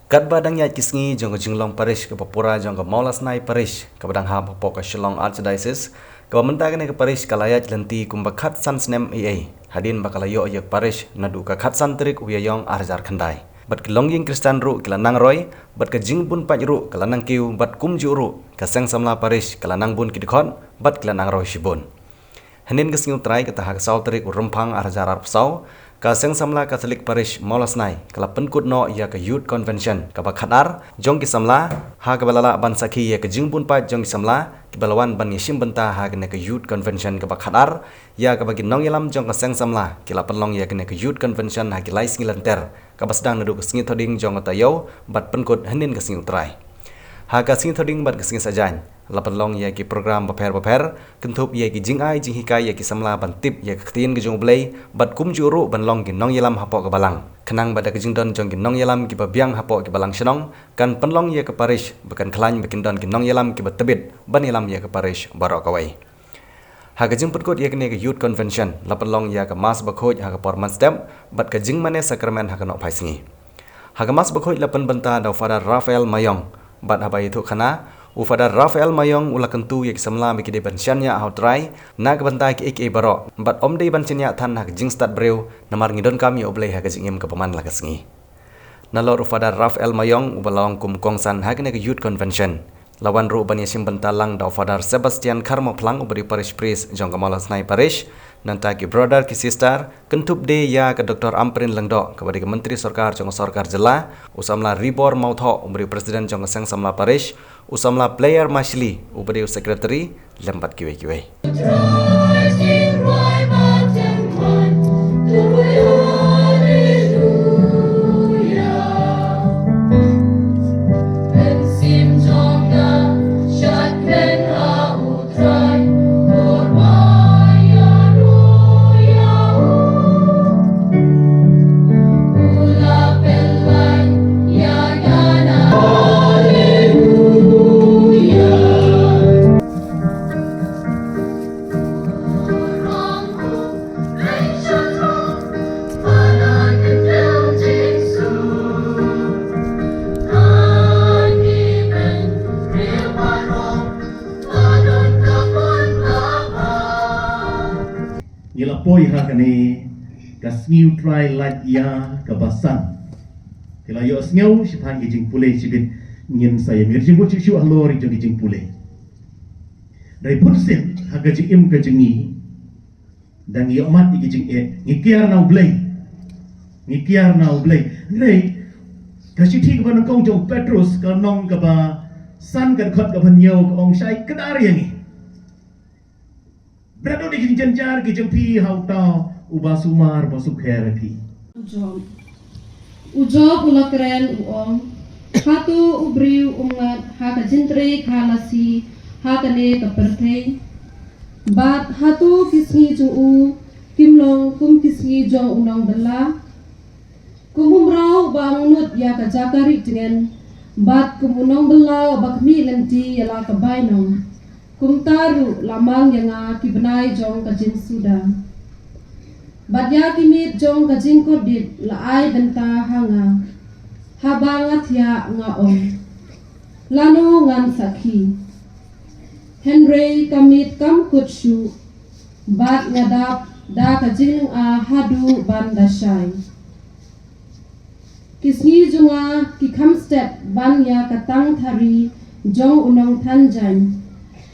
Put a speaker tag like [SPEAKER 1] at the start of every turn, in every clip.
[SPEAKER 1] Kat badang yat kisngi jong jinglong parish ke papura jong ke maulas nai parish ke badang ha pok ke Shillong Archdiocese ke mentang ke parish kalayat lenti kumbakat san snem hadin bakalayo yak parish nadu ka khat san trik uyayong arjar khandai bat ke longying Kristan ru ke lanang roy bat ke jingbun paj ru ke lanang kiu bat kumju ru ke seng samla parish ke lanang bun kidkhon bat ke lanang roy shibun hanin ke singu trai ke tahak sau trik rumpang arjar arpsau ka seng samla Catholic Parish maulas nai kala penkut no ya ke Youth Convention ka bakhatar jong ki samla ha ka balala ban sakhi ya ke jingbun pa jong ki samla ki balawan ban yishim benta ha ke Youth Convention ka bakhatar ya ka bagi nong yalam jong ka seng samla kila penlong ya ke Youth Convention ha ki lais ngilanter ka basdang nadu ke singi thoding jong ka tayo bat penkut hanin ke singi trai ha ka singi thoding bat ke singi sajan lapan long ya ki program baper kentup ya ki jingai jing hikai ya ki samla ban tip ya ketin ke jong blai bat kum juru ban long ki nong yalam hapo ke balang kenang bada ke jingdon jong ki nong yalam ki babiang hapo ke balang senong kan penlong ya ke parish bukan klan bikin don ki nong yalam ki batebit ban yalam ya ke parish barok awai ha ke jing petkut ya ke Youth Convention lapan long ya ke mas bakhoj ha ke porman step bat ke jing mane sakramen ha ke nok phaisngi ha ke mas bakhoj lapan benta da Father Raphael Mayong bat habai itu khana Ufada Raphael Mayong ula kentu yak samla biki de bansyanya outrai na kebantai ki ik baro bat omde bansyanya than hak jing start breu namar ngidon kami oblei hak jingim ke paman lagasngi nalor Ufada Raphael Mayong ubalawang kum kongsan hak ne ke Youth Convention lawan ru ban yasim bentalang da Father Sebastian Karmo plang ubri parish priest jong kamalas nai parish nanta ki brother ki sister kentup de ya ke Dr. Amprin Lengdo kepada Menteri Sarkar jong sarkar jela usamla Ribor Mautho ubri presiden jong seng samla parish usamla player Mashli ubri secretary lembat kiwe
[SPEAKER 2] Ila poi hakane kasniu try light ya kabasan kila yo sneu sipan gijing pule sibit ngin saya mirjing bo chichu alori jong gijing pule dari putsin hagaji im kajengi dan yo mat gijing ngikiar na ublei nei kasiti ka kong jong Petrus ka nong ka ba san kan khot ka banyo ka ong sai kadar yangi berado di jenjar ki jempi hauta ubasumar basukherati
[SPEAKER 3] ujob ulakren uom hatu ubriu umat haka jintre khalasi hakane kaperthei bat hatu kisni juu kimlong kum kisni jong unang bela kumumrau bangunut ya ka jakari dengan bat kumunong bela bakmi lenti yala ka bainong kumtaru lamang yang kibenai jong kajin suda badya kimit jong kajin kodit laai benta hanga habangat ya ngaon lanu ngan sakhi Henry kamit kam kutshu bat ngadap da kajin hadu bandashai kisni jonga kikam step ban ya katang thari jong unong thanjan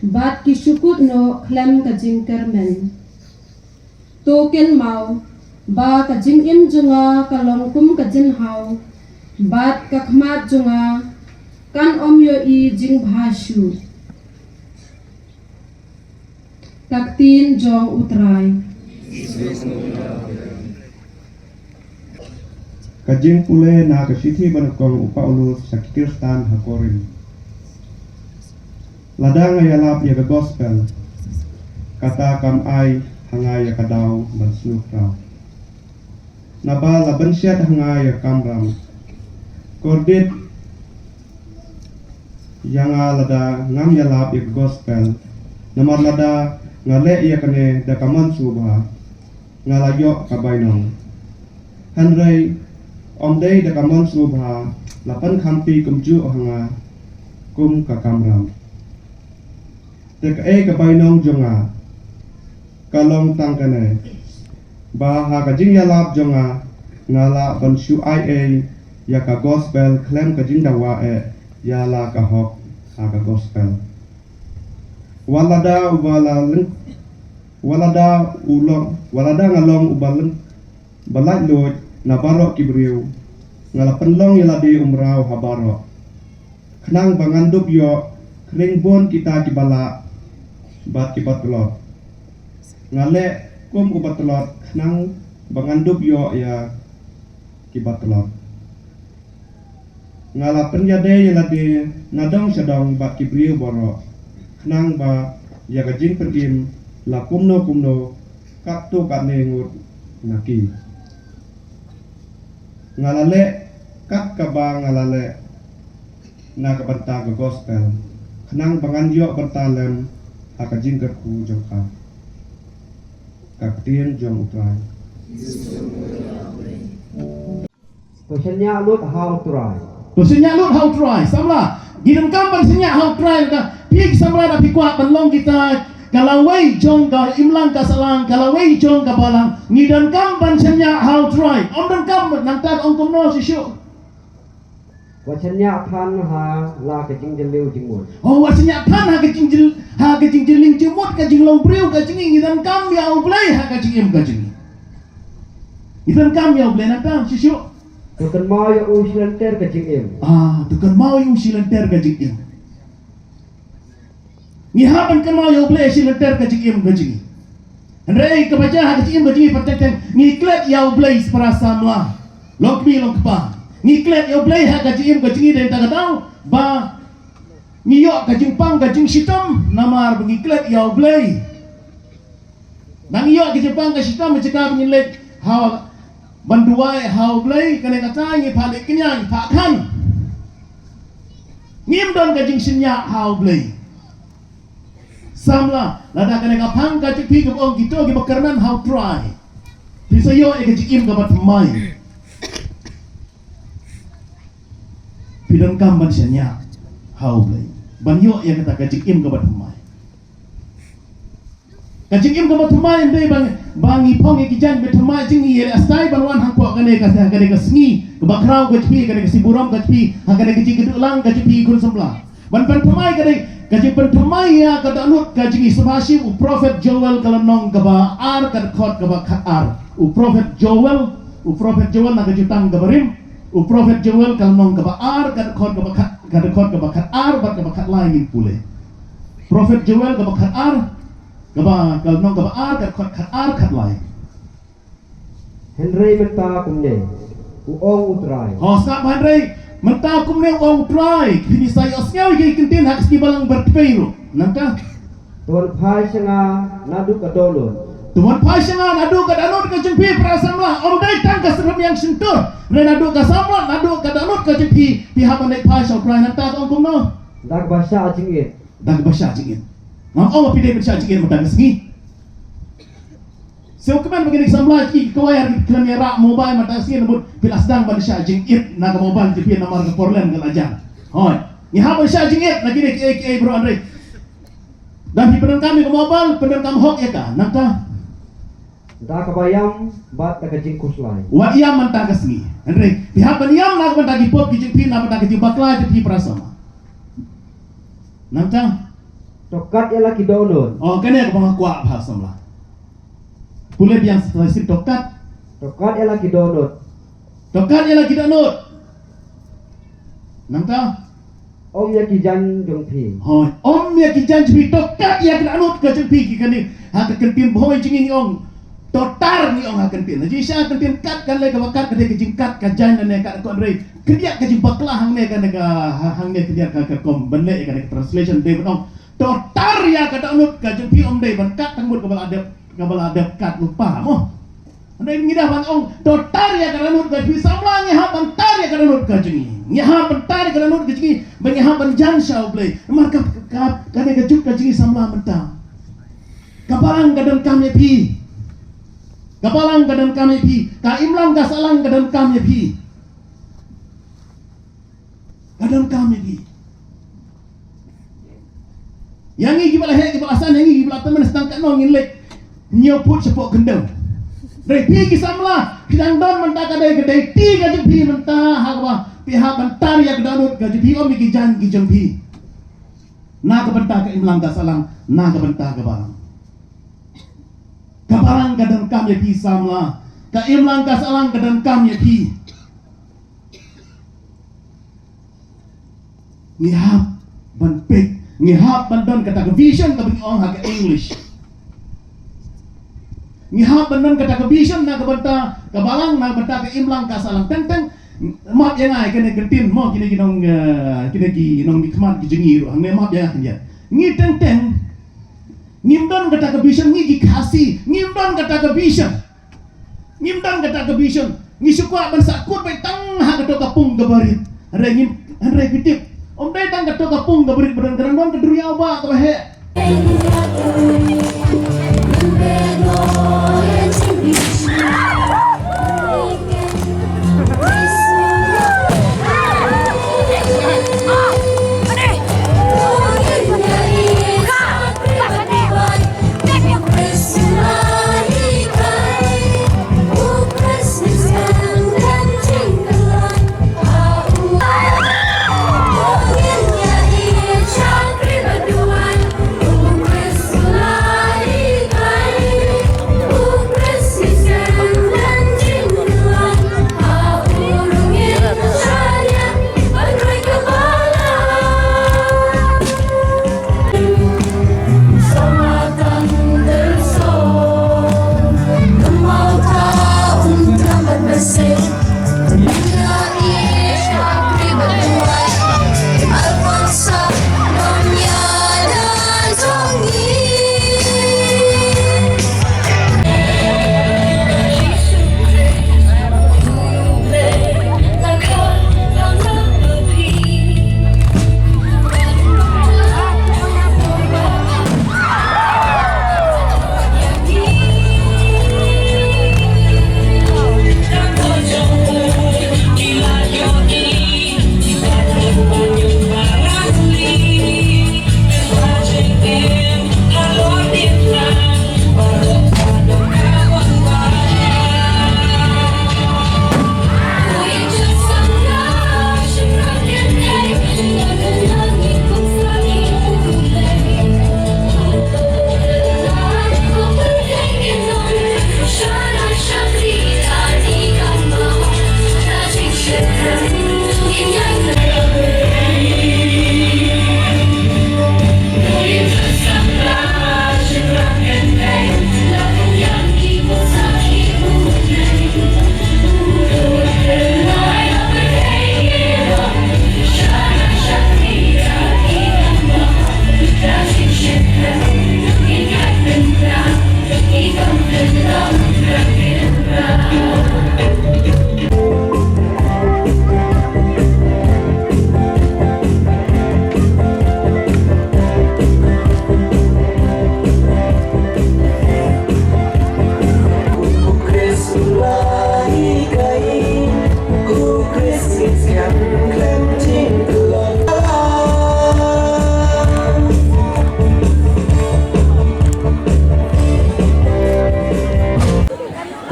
[SPEAKER 3] bat kisukut no klem kajing kermen token mau ba kajing im junga kalong kum kajin hau bat kakhmat junga kan om yo I jing bhashu kaktin jong utrai
[SPEAKER 4] kajing pule na kasiti banakong upaulus sa Kirtan hakorin ladang ayalap ya ke gospel kata kam ai hangaya kadau bersukra naba laban syat hangaya kamram kordit yang lada ngam yalap ya ke gospel namar lada ngale ya kene da kaman subha ngalayo kabainong hanrei omdei da kaman subha lapan khampi kumju hanga kum ka kamram te ka e ka bainong jonga kalong tangkane ba ha ka jing yalap jonga ngala ban shu ia ya ka gospel klem ka jing dawa yala ka hok ha ka gospel walada ngalong ubaleng balai lot na barok kibriu ngala penlong yaladi umrau habaro kenang bangandup yo kring bon kita kibala bat kibat telot ngale kum ubat telot kenang bangandup yo ya kibat telot ngala penjade yaladi nadong sedong bat kibriu boro kenang ba ya gajing pergim la kumno kaptu kane ngur naki ngalale kat kaba ngalale na kabanta ke gospel kenang bangan yo bertalem akajing kerku jongka kaktien jong utrai
[SPEAKER 5] Tosenya lut how try.
[SPEAKER 2] Tosenya lut how try samla gidam kampan senya how try ka pig samla da pikwa banlong kita kalawai jong ka imlang ka salang kalawai jong ka balang ngidam kampan senya how try omdam kam nang tak ong komno sisyu
[SPEAKER 5] Wachanya than ha la ke jing jeliu jingmut.
[SPEAKER 2] oh wasenya tan ha ke jing ling jimut ka jing long priu ka jing ngidam kam ya ublai ha ka jing im ka jing ngidam kam ya ublai nang tam sisyu
[SPEAKER 5] Tukan mau ya usilan ter ke jing im.
[SPEAKER 2] tukar mau yung silanter ka jing im ngihapan kan mau yung ublai silanter ka jing im ka jing Andrei kebaca ha ka jing im ka jing patek ngiklet ya ublai para samla lokmi long kpa ngiklet ya ublai ha ka jing im ka jing den ta tahu ba ngiyok ka jing pang ka jing sitam namar ngiklet ya ublai nang ngiyok ka jing pang ka sitam mencakap ngilek ha banduai hau blai kane kata ngi phalik kenyang pakhan ngim don ka jing sinya hau blai samla lada kane kapang ka pi ka ong gitu gi bakarnan hau try bisa yo e ka jikim ka bat mai pidon kam ban sinya hau blai ban yo ya kata ka jikim ka bat mai ka jikim ka bat mai ndai bangi pong e kijan betamai jingi yere astai banwan hangko kane ka sngi ka bakrau ka pi kane ka siburam ka pi kane ka jing kedulang ka pi kun sembla ban pentamai kane ka jing pentamai ya ka dalut ka jingi sabashim u prophet Joel kalanong ka ba ar ka khot ka ba ar u prophet Joel na ka jutang ka barim u prophet Joel kalanong ka ba ar ka khot ka ba ar ba ka ba lain pule prophet Joel ka ba ar Kaba kalau nong kaba ar kat lai.
[SPEAKER 5] Henry menta kumne. Uong utrai.
[SPEAKER 2] Sap Henry menta kumne uong utrai. Kini saya osnyau ye kentin hak ski balang berpeiro. Nangka.
[SPEAKER 5] Tuan pai senga nadu kadolun.
[SPEAKER 2] Tuan pai senga nadu kadanut ka jengpi prasamla. Om dai tangka serem yang sentur. Re nadu ka samla nadu kadanut ka jengpi pihak pandai pai sau utrai nangka ong kumno.
[SPEAKER 5] Dak bahasa jingit.
[SPEAKER 2] Dak bahasa jingit. Ngam Allah pidai bersyajin matang sengi. Seu keman begini samla ki kawayar kelam ya mobile matang sengi nabut pila sedang ban syajin it na ka mobile jipi namar ka porlen ka lajang. Hoi. Ni ha ban syajin it na kini ki bro Andre. Dan di pedan kami ka mobile pedan kam hok ya ka nangka.
[SPEAKER 5] Dak kabayam bat ka jing kuslai.
[SPEAKER 2] Wa iyam mantang ka sengi. Andre, pihak ban iyam na ka mantang pop ki jipi na mantang ki bakla jipi prasama. Nangka
[SPEAKER 5] Tokat ya lagi download.
[SPEAKER 2] Oh, kene ko mga kwa bahasa mla. Pule biang spesifik tokat.
[SPEAKER 5] Tokat ya lagi download.
[SPEAKER 2] Tokat ya lagi download. Nangka?
[SPEAKER 5] Om ya kijan jongpi.
[SPEAKER 2] Hoi, om ya kijan jpi tokat ya download ka jpi ki kani ha ka kentin boy jingin ong. Totar ni ong ha kentin. Ji sya kentin kat kan le ka bakat ka de jingkat ka jan ne ka ko andre. Kedia ka jing bakla hang ne ka hang ne kedia ka kom benle ka translation de benong. Totar ya kata unut ka jumpi om dei ban kat tangmut kabal adep kat lupa mo andai ngidah ban ong totar ya kata unut ka jumpi samla nya ha ban tar ya kata unut ka jingi nya ha ban tar kata unut ka jingi ban ha ban jan shau play marka ka kane ka juk ka jingi samla menta kapalang kadan kami pi ka imlang ka salang kadan kami pi Kadang kami di. Yang ini gimana hek gimana asan yang ini gimana teman sedang kat nong inlek nyoput sepok gendeng. Dari pi kisamlah sedang don mentah kadai kedai ti gaji pi mentah hakwa pihak bentar ya kedanut gaji pi om iki jan ki jeng pi. Na ke bentar ke imlang ka salang na ke bentar ke barang. Kabarang kadang kami pi samlah ka imlang ka salang kadang kami pi. Ngihap ban pek ngihap bandon kata ke vision ke ong ha ke English. Ngihap bandon kata ke vision na ke benta ke balang na benta ke imlang ka salang teng map yang ai kene gentin mo kini kinong kini ki nong mikmat ki jengir ang map ya dia. Ngi teng ngimdon kata ke vision ngi ki kasi ngimdon kata ke vision. Ngimdon kata ke vision ngi sukwa ban sakut bai tang ha ke to kapung ke barit. Andre kitip om dai tang ke to kapung ke barit badan kerandon ke duria ba ke he.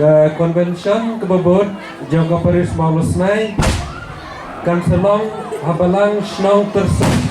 [SPEAKER 6] Ke konvensyon kebebut Joko Paris Maulus Nai kan selong habalang snong tersebut